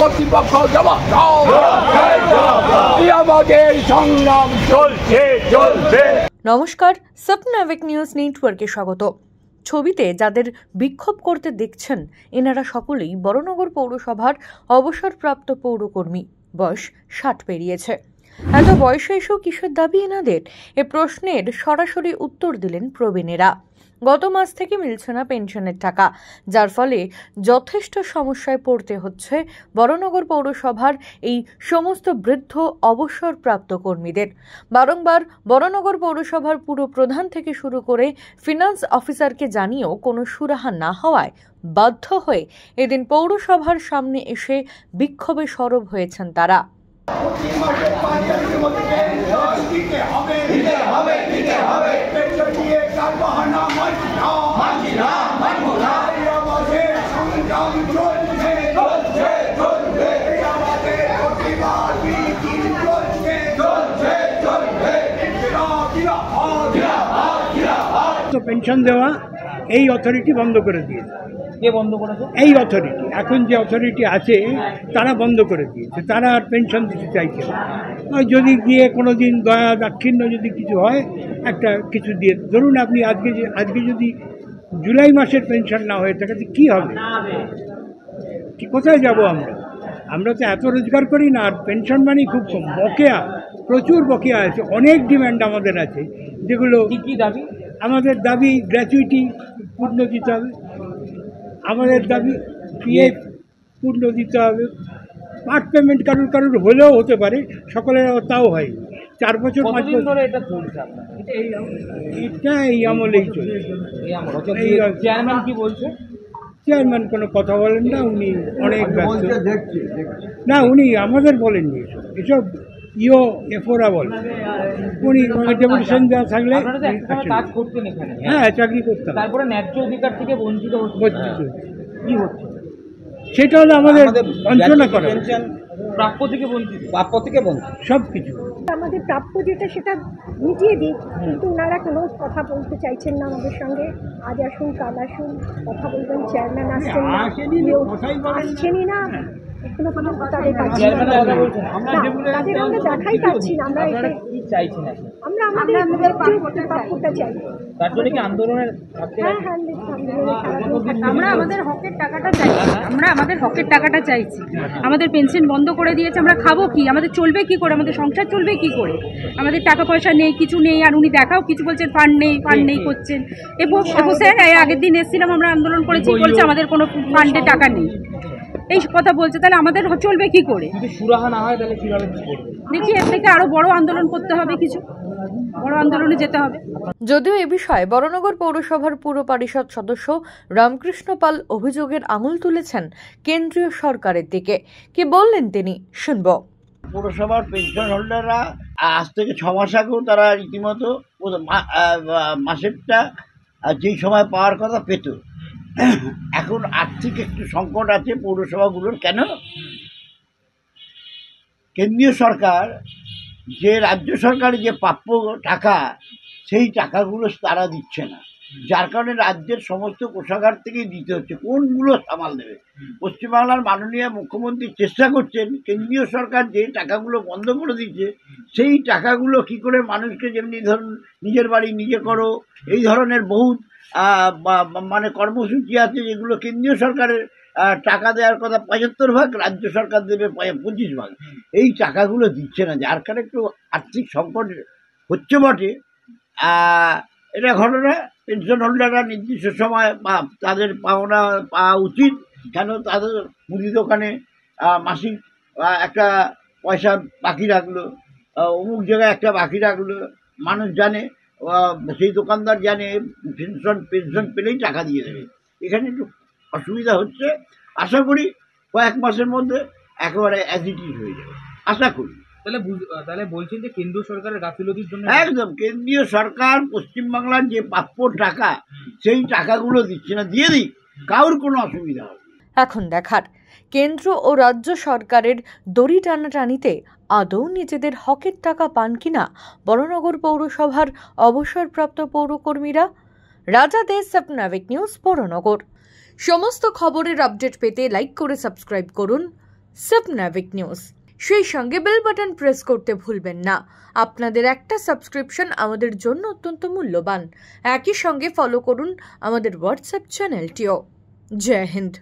কর্তৃপক্ষ জবাব দাও, আমাদের সংগ্রাম চলছে চলবে। নমস্কার, স্বপ্নাবিক নিউজ নেটওয়ার্কে স্বাগত। ছবিতে যাদের বিক্ষোভ করতে দেখছেন এনারা সকলেই বড়নগর পৌরসভার অবসরপ্রাপ্ত পৌরকর্মী। বয়স 60 পেরিয়েছে। এত বয়সে এসেও কিসের দাবি এনাদের? এ প্রশ্নের সরাসরি উত্তর দিলেন প্রবীণেরা। গত মাস থেকে মিলছে না পেনশনের টাকা, যার ফলে যথেষ্ট সমস্যায় পড়তে হচ্ছে বড়নগর পৌরসভার এই সমস্ত বৃদ্ধ অবসরপ্রাপ্ত কর্মীদের। বারংবার বড়নগর পৌরসভার পুরো প্রধান থেকে শুরু করে ফিনান্স অফিসারকে জানিয়েও কোনো সুরাহা না হওয়ায় বাধ্য হয়ে এদিন পৌরসভার সামনে এসে বিক্ষোভে সরব হয়েছেন তারা। পেনশন দেওয়া এই অথরিটি বন্ধ করে দিয়েছে। কে বন্ধ করেছে? এই অথরিটি, এখন যে অথরিটি আছে তারা বন্ধ করে দিয়েছে। তারা আর পেনশন দিতে চাইছে না। যদি গিয়ে কোনো দিন দয়া দাক্ষিণ্য যদি কিছু হয়, একটা কিছু দিয়ে, ধরুন আপনি আজকে যদি জুলাই মাসের পেনশন না হয়ে থাকে কী হবে? কোথায় যাব আমরা তো এত রোজগার করি না। আর পেনশন মানি খুব কম, বকেয়া, প্রচুর বকেয়া আছে, অনেক ডিম্যান্ড আমাদের আছে। যেগুলো কী দাবি? আমাদের দাবি গ্র্যাচুইটি পূর্ণ দিতে হবে, আমাদের দাবি পিএফ পূর্ণ দিতে হবে, পার্ট পেমেন্ট কারুর হলেও হতে পারে, সকলের তাও হয়। 4 বছর 5 বছর ধরে এটা চলছে। এটা এই আমলেই চলছে। চেয়ারম্যান কি বলছে? চেয়ারম্যান কোনো কথা বলেন না, উনি অনেক ব্যস্ত। না, উনি আমাদের বলেননি এসব এফোরা বলে। উনি ডেপুটেশন দেওয়া থাকলে কাজ করতেন এখানে। হ্যাঁ, চাকরি করতাম। তারপরে ন্যায্য অধিকার থেকে বঞ্চিত কি হচ্ছে? সেটা হলো আমাদের বঞ্চনা করা, প্রাপ্য থেকে বঞ্চিত, সব কিছু। আমাদের প্রাপ্য যেটা সেটা মিটিয়ে দিই, কিন্তু ওনারা কোনো কথা বলতে চাইছেন না আমাদের সঙ্গে। আজ আসুন, কাল আসুন, কথা বলবেন। চেয়ারম্যান আসছেনই না, এখনো কোনো তাদের পাচ্ছি না, তাদের আমরা দেখাই পাচ্ছি না। আমরা আমাদের প্রাপ্যটা চাই। তার জন্য কি আন্দোলনের? আমরা আমাদের হকের টাকাটা চাইছি। আমাদের হকের টাকাটা চাইছি। আমাদের পেনশন বন্ধ করে দিয়েছে। আমরা খাবো কি? আমাদের চলবে কি করে? আমাদের সংসার চলবে কি করে? আমাদের টাকা পয়সা নেই, কিছু নেই। আর উনি দেখাও কিছু বলছেন, ফান্ড নেই করছেন। এবং স্যার আগের দিন এসেছিলাম, আমরা আন্দোলন করেছি, বলছে আমাদের কোনো ফান্ডে টাকা নেই, এই কথা বলছে। তাহলে আমাদের চলবে কি করে? সুরাহা না হয় তাহলে কিভাবে করবে? দেখি এর থেকে আরো বড় আন্দোলন করতে হবে, কিছু বড় আন্দোলনে যেতে হবে। যদিও এ বিষয়ে বড়নগর পৌরসভার পুর পরিষদ সদস্য রামকৃষ্ণ পাল অভিযোগের আঙুল তুলেছেন কেন্দ্রীয় সরকারের দিকে। কি বললেন তিনি, শুনব। পৌরসভার পেনশন হোল্ডাররা আজ থেকে 6 মাস আগেও তারা রীতিমতো মাসেরটা যেই সময় পাওয়ার কথা পেত। এখন আর্থিক একটু সংকট আছে পৌরসভাগুলোর। কেন? কেন্দ্রীয় সরকার যে রাজ্য সরকারের যে প্রাপ্য টাকা, সেই টাকাগুলো তারা দিচ্ছে না, যার কারণে রাজ্যের সমস্ত কোষাগার থেকেই দিতে হচ্ছে। কোনগুলো সামাল দেবে? পশ্চিমবাংলার মাননীয় মুখ্যমন্ত্রী চেষ্টা করছেন কেন্দ্রীয় সরকার যে টাকাগুলো বন্ধ করে দিচ্ছে, সেই টাকাগুলো কি করে মানুষকে, যেমনি ধরুন নিজের বাড়ি নিজে করো, এই ধরনের বহু মানে কর্মসূচি আছে যেগুলো কেন্দ্রীয় সরকারের টাকা দেওয়ার কথা 75 ভাগ, রাজ্য সরকার দেবে 25 ভাগ। এই টাকাগুলো দিচ্ছে না, যার কারণে একটু আর্থিক সংকট হচ্ছে বটে। এটা ঘটনা। পেনশন হোল্ডাররা নির্দিষ্ট সময় তাদের পাওনা পাওয়া উচিত। কেন? তাদের মুদি দোকানে মাসিক একটা পয়সা বাকি রাখলো, অমুক জায়গায় একটা বাকি রাখলো, মানুষ জানে, সেই দোকানদার জানে পেনশন পেলেই টাকা দিয়ে দেবে। এখানে একটু অসুবিধা হচ্ছে। আশা করি কয়েক মাসের মধ্যে একেবারে অ্যাজ ইট ইজ হয়ে যাবে, আশা করি। তাহলে বলছেন যে কেন্দ্র সরকারের গাফিলতির জন্য একদম কেন্দ্রীয় সরকার পশ্চিমবাংলার যে প্রাপ্য টাকা সেই টাকাগুলো দিচ্ছে না, দিয়ে দিক, কারোর কোনো অসুবিধা হবে। এখন দেখার কেন্দ্র ও রাজ্য সরকারের দড়ি টানাটানিতে আদৌ নিজেদের হকের টাকা পান কিনা বড়নগর পৌরসভার অবসরপ্রাপ্ত পৌরকর্মীরা। রাজা দে স্বপ্নাবিক নিউজ বড়নগর। সমস্ত খবরের আপডেট পেতে লাইক করে সাবস্ক্রাইব করুন স্বপ্নাবিক নিউজ। সেই সঙ্গে বেল বাটন প্রেস করতে ভুলবেন না। আপনাদের একটা সাবস্ক্রিপশন আমাদের জন্য অত্যন্ত মূল্যবান। একই সঙ্গে ফলো করুন আমাদের হোয়াটসঅ্যাপ চ্যানেলটিও। জয় হিন্দ।